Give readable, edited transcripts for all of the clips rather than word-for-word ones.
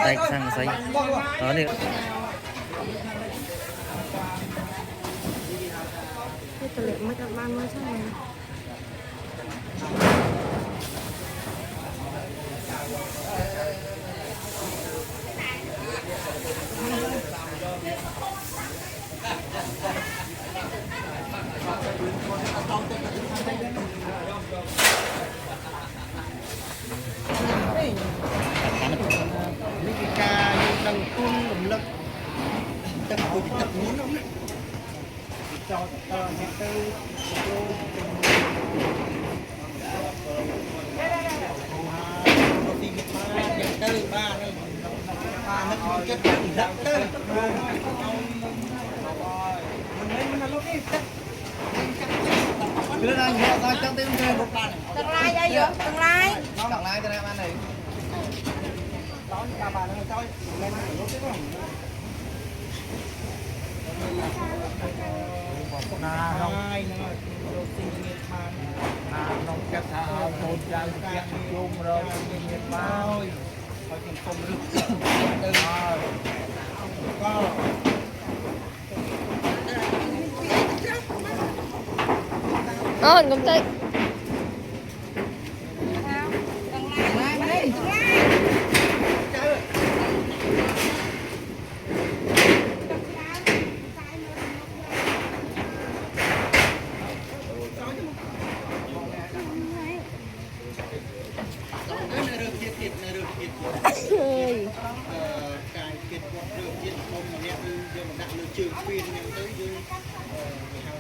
tay sang giấy đó thì cái lệ mới các bạn mới xong rồi mấy cái ca như đăng tuôn lầm lật tập của tập muốn không đấy cho hiện tư ba nó chất lắm tư đưa ra họ coi trong tiếng người một bàn tương lai đây rồi tương lai nó đằng lai cho em ăn này đó bà nó cho lên lúc tiếp không hai nữa nông chất thảo một trang kiện chung rồi nhiệt bao coi chừng không được từ có công ty cái kết quả được diễn không mà nè giờ mình đặt được trường khuyên nhưng tới dưới hao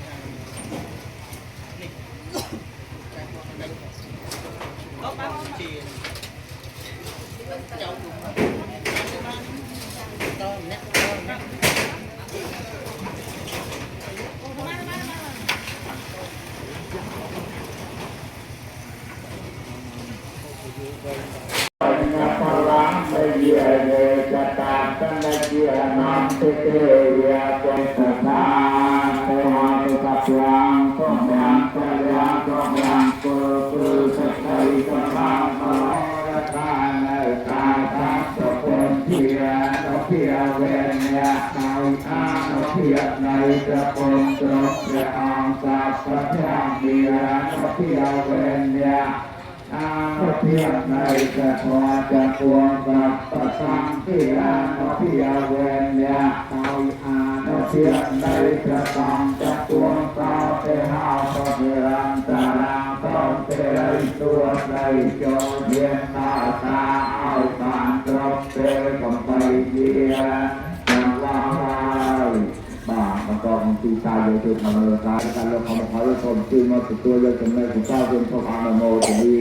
hàng này cái quả đánh có bao tiền cháu đúng to nèเพียงในจะพอจะพวงกับประสังที่อาเพียเวนยาเอาเพียงในจะฟังจะพวงต่อเตหาก็เพียงตาลังต้องเตยตัวใจโจเดียนตาตาเอาตานตรบเตยกับไปเดียจังว่าบ้ามันก็มันตีตายเลยจุดมันเลยตายการลงของเขาเลยคนชื่อมาติดตัวเลยจนในผู้เจ้าเป็นพวกอาโมจะดี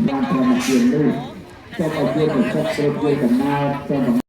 การเปลี่ยนรูปจะเอาเปลี่ยนกับครอบครัวกับนาย